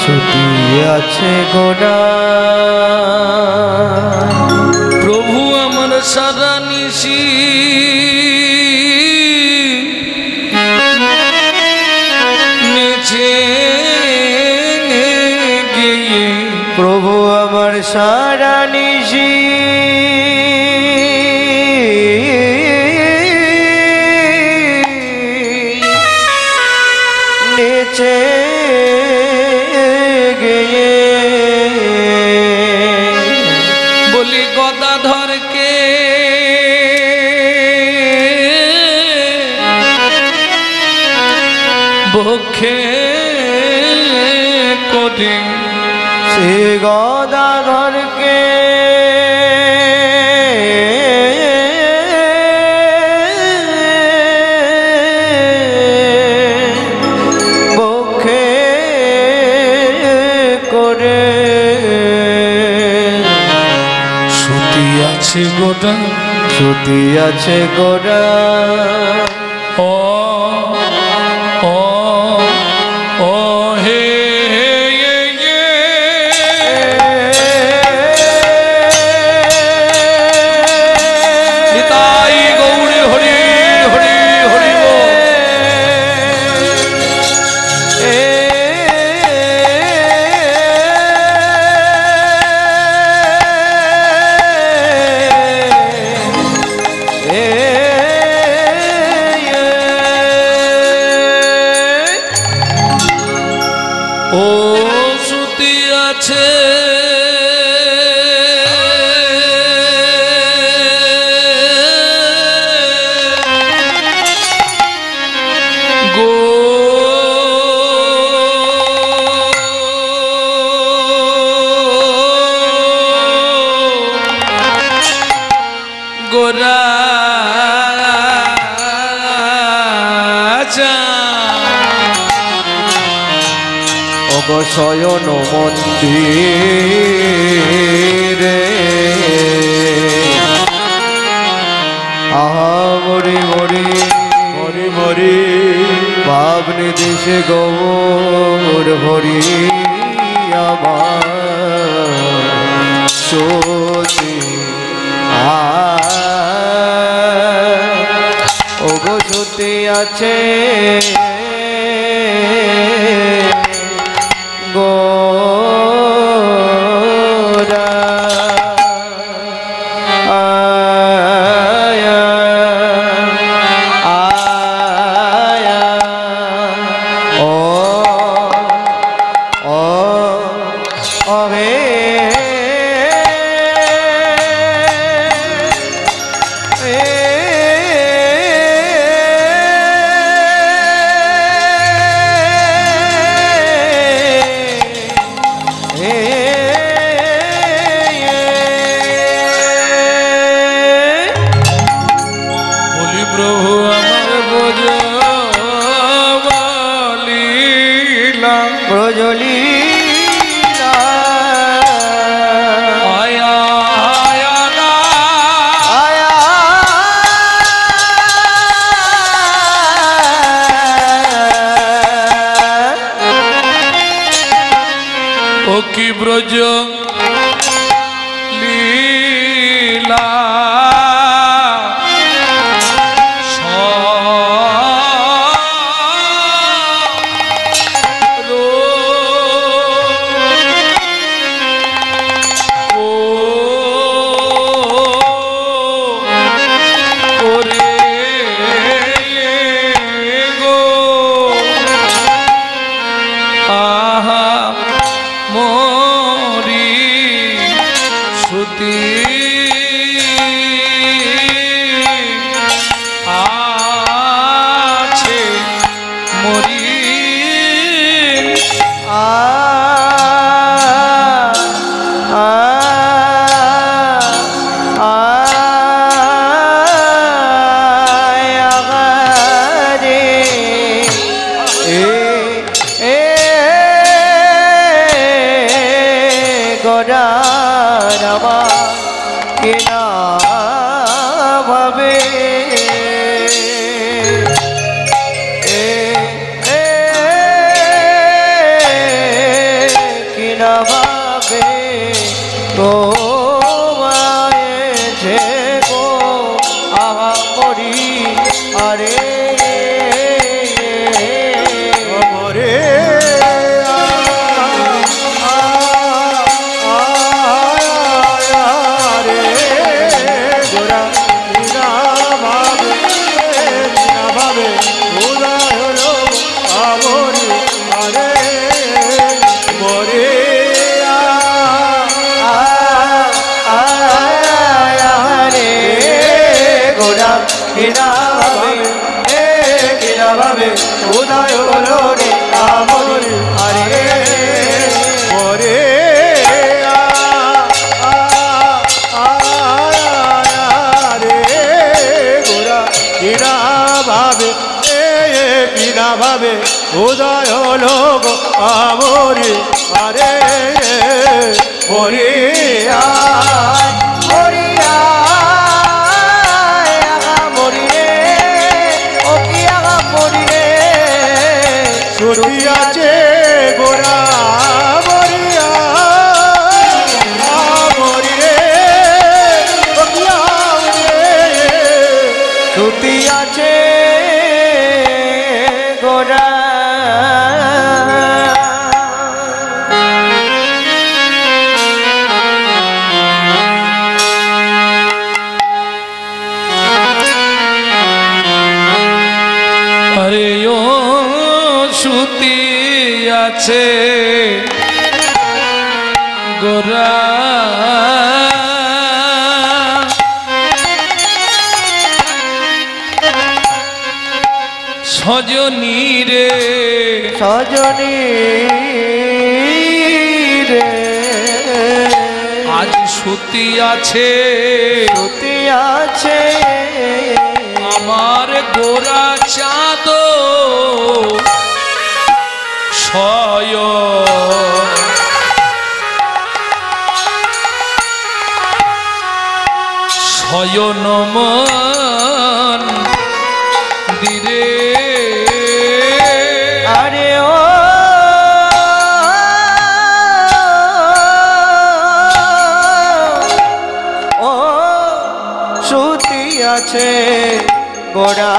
Speaker 2: ছুটি আছে গোড়া
Speaker 1: প্রভু আমার সারা নিশি নেচে গিয়ে।
Speaker 2: প্রভু আমার সারা নিশি নেচে
Speaker 1: বলি গদাধরকে বক্ষে করে
Speaker 2: সে গদাধরকে বক্ষে করে
Speaker 1: আছে গোটা,
Speaker 2: ছুটি আছে গোটা।
Speaker 1: ও ও ও হে নিতাই গৌড়ে হরি হরি হরি ও শ্রুতি আছে গো গোরা
Speaker 2: শয়ন মন্দিরে আহা মরি মরি
Speaker 3: মরি মরি
Speaker 2: ভাবনি দেশে গৌর হরি আমার সতী ও গো সতী আছে গোরা আয়া আয়া ও ও হে ব্রজলীলা
Speaker 1: আয়া আয়া না
Speaker 2: আয়া
Speaker 1: ও কি ব্রজ লীলা
Speaker 2: উদয় হলো রে আমর আরে ওরে রে গোরা কিনা ভাবে কিনা ভাবে উদয় হলো গো আমর আরে ওরে ছুটিয়াছে গোরা মরিয়া মরিরে ছুটিয়াছে গোরা
Speaker 1: আরে ও সুতি আছে গোরা সজনী রে
Speaker 2: সজনী রে
Speaker 1: আজ সুতি আছে
Speaker 2: সুতি আছে
Speaker 1: আমার গোরা চাঁদ শয়ন মন্দিরে
Speaker 2: আরে ও সুতি আছে গোরা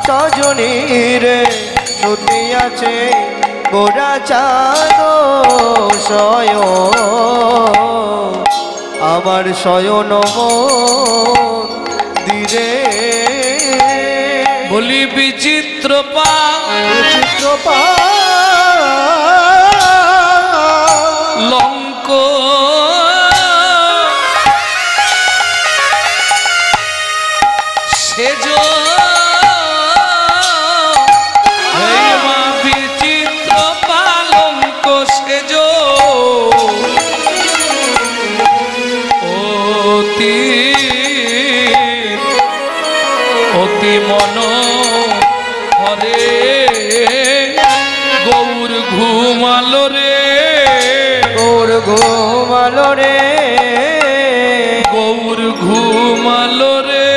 Speaker 2: সজনী রে সুতি আছে গোরা চাঁদ শয় আমার শয়ন মন্দিরে
Speaker 1: বলি বিচিত্র পা
Speaker 2: বিচিত্র পা
Speaker 1: লঙ্ক সেজ বিচিত্র পালঙ্ক সেজ অতি মন হরে গৌর ঘুমালো রে,
Speaker 2: গৌর ঘুমালো রে,
Speaker 1: গৌর ঘুমালো রে,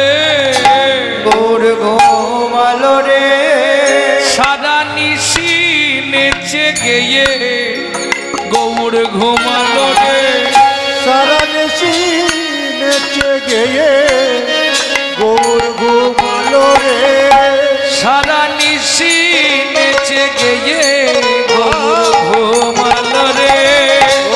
Speaker 2: গৌর ঘুমালো রে,
Speaker 1: সারা নিশি নেচে গেয়ে গৌর ঘুমালো রে,
Speaker 3: সারা নিশি নেচে গেয়ে গৌর ঘুমালো রে,
Speaker 1: সারা নিশি নেচে গেয়ে গৌর ঘুমালো রে,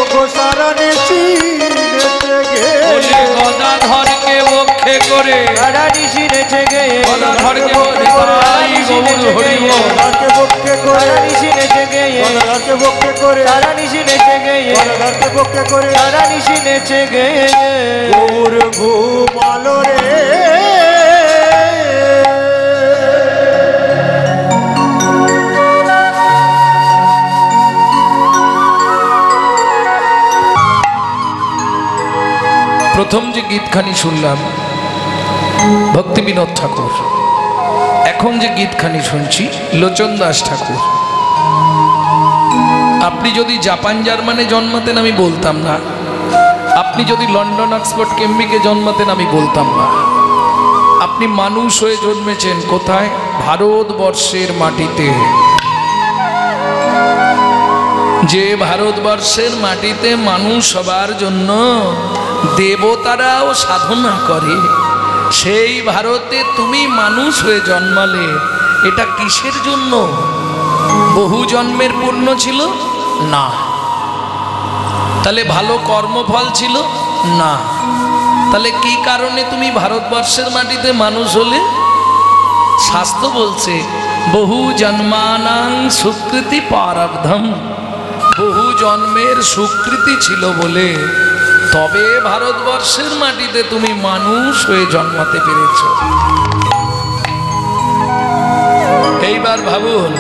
Speaker 3: ওগো সারা নিশি নেচে
Speaker 1: বলে
Speaker 3: গেয়ে
Speaker 1: গদাধরকে বক্ষে করে,
Speaker 2: সারা নিশি নেচে গেয়ে
Speaker 1: গদাধরকে বলে তাই গৌর হরিব,
Speaker 3: গদাধরকে বক্ষে করে,
Speaker 2: সারা নিশি নেচে গেয়ে
Speaker 3: গদাধরকে বক্ষে করে,
Speaker 2: সারা নিশি নেচে গেয়ে
Speaker 3: গদাধরকে বক্ষে করে,
Speaker 2: সারা নিশি নেচে গেয়ে
Speaker 3: গৌর ঘুমালো রে।
Speaker 1: প্রথম যে গীতখানি শুনলাম ভক্তি বিনোদ ঠাকুর, এখন যে গীতখানি শুনছি লোচন দাস ঠাকুর। আপনি যদি জাপান জার্মানে জন্মাতেন আমি বলতাম না, আপনি যদি লন্ডন অক্সফোর্ড কেমব্রিজে জন্মাতেন আমি বলতাম না, আপনি মানুষ হয়ে জন্মেছেন কোথায়? ভারতবর্ষের মাটিতে। যে ভারতবর্ষের মাটিতে মানুষ হবার জন্য দেবতারাও সাধনা করে, সেই ভারতে তুমি মানুষ হয়ে জন্মালে, এটা কিসের জন্য? বহু জন্মের পুণ্য ছিল না, তাহলে ভালো কর্মফল ছিল না, তাহলে কি কারণে তুমি ভারতবর্ষের মাটিতে মানুষ হলে? শাস্ত্র বলছে বহু জন্মানাং সুকৃতি প্রারব্ধম, বহু জন্মের সুকৃতি ছিল বলে তবে ভারতবর্ষের মাটিতে তুমি মানুষ হয়ে জন্মাতে পেরেছ। এইবার ভাবুন,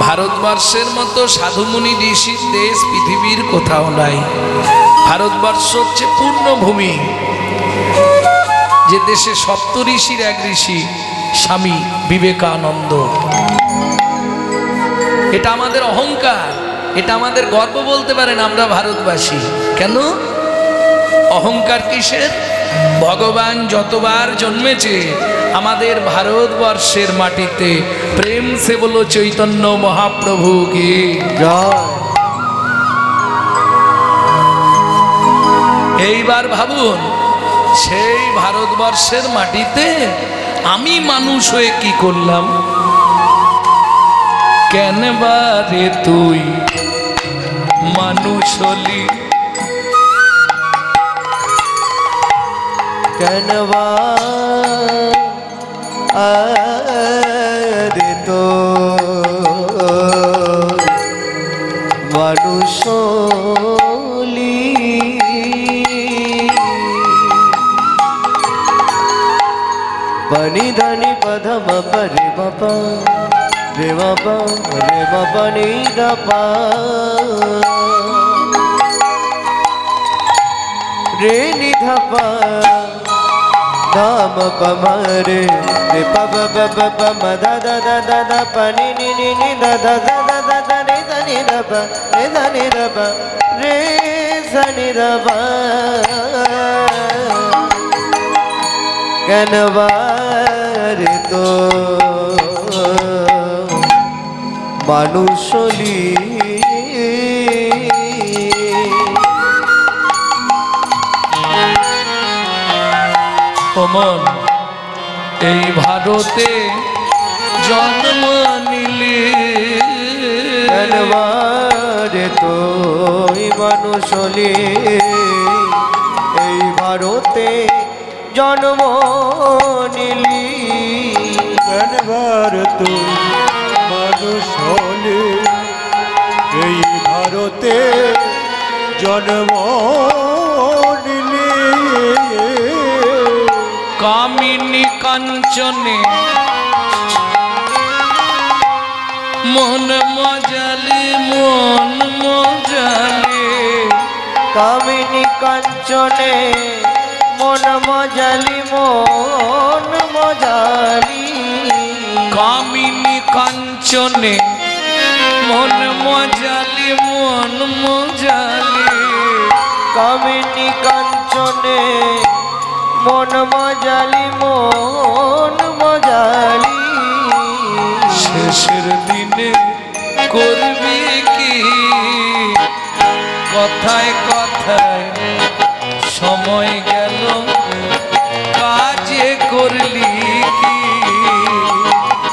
Speaker 1: ভারতবর্ষের মতো সাধুমুনি ঋষির দেশ পৃথিবীর কোথাও নাই। ভারতবর্ষ হচ্ছে পূর্ণভূমি, যে দেশে সপ্ত ঋষির এক ঋষি স্বামী বিবেকানন্দ। এটা আমাদের অহংকার, এটা আমাদের গর্ব বলতে পারেন আমরা ভারতবাসী। কেন অহংকার কিসের? ভগবান যতবার জন্মেছে আমাদের ভারতবর্ষের মাটিতে, প্রেম সে বলো চৈতন্য মহাপ্রভু কি
Speaker 2: জয়।
Speaker 1: এইবার ভাবুন, সেই ভারতবর্ষের মাটিতে আমি মানুষ হয়ে কি করলাম? কেন বারে তুই মানুষ হলি,
Speaker 2: কেন আরে তো মানুষ হলি, পনি ধনি পধম পরে বাপা রে বাপা রে বাপা নি দপা রে নি ধপা ধাম পমরে রে পব পব পম দা দা দা দা দা পনি নি নি নি দা দা দা দা দা দা রে দ নি দ প রে দ নি দ প রে স নি দ প কেনবারে তো মানুষ হলি,
Speaker 1: অমন এই ভারতে জন্ম নিলে,
Speaker 2: কেনবারে তো মানুষ হলি, এই ভারতে জন্ম নিলি,
Speaker 3: কেনবার তুই মানুষ হলে, এই ভারতে জন্ম নিলে,
Speaker 1: কামিনী কাঞ্চনে মন মজালে, মন মজালে,
Speaker 2: কামিনী কাঞ্চনে মন মজালি, মন মজালি,
Speaker 1: কামিনী কাঞ্চনে মন মজালি মন মজালি
Speaker 2: কামিনী কাঞ্চনে মন মজালি মন মজালি
Speaker 1: শেষের দিনে করবি কি কথায় কথায় সময় গেল কাজে করলি কি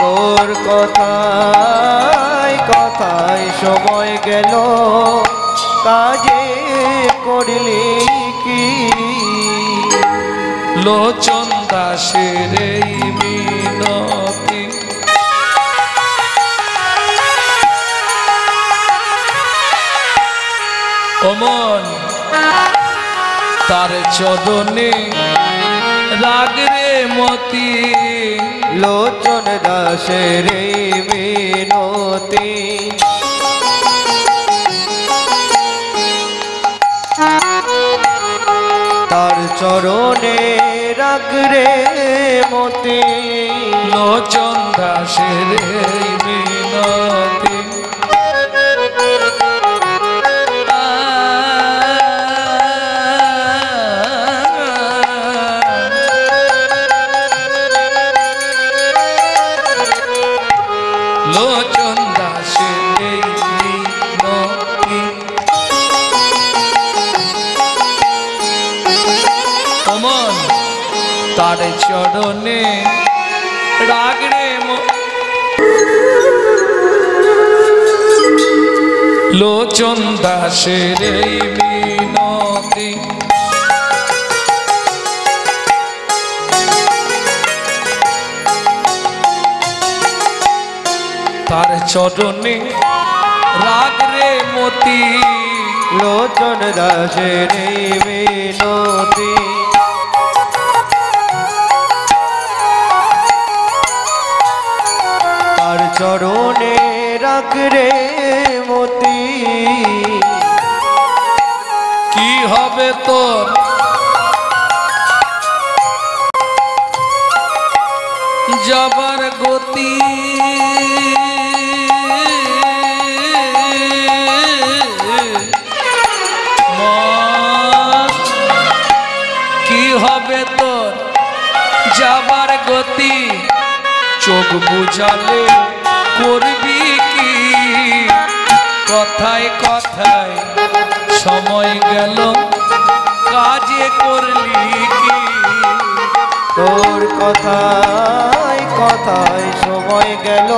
Speaker 2: তোর কথায় কথায় সময় গেল কাজে করলি কি
Speaker 1: লোচন দাসের এই মিনতি অমন তার চদনে রাগরে মতি
Speaker 2: লোচন দাসের মিনতি তার চরণে রাগরে মতি
Speaker 1: লোচন দাসের এই মিনতি লোচন দাসের এই মিনতি অমন তার চরণে রাগরে লোচন দাসের এই মিনতি তার চরণে রাগরে মতি
Speaker 2: লোচন দাসের মিনতি তার চরণে রাগরে মতি
Speaker 1: কি হবে তোর যাবার গতি কি হবে তোর যাবার গতি চোখ বুঝালে করবি কি কথায় কথায় সময় গেল কাজে করলি কি
Speaker 2: তোর কথায় কথায় সময় গেল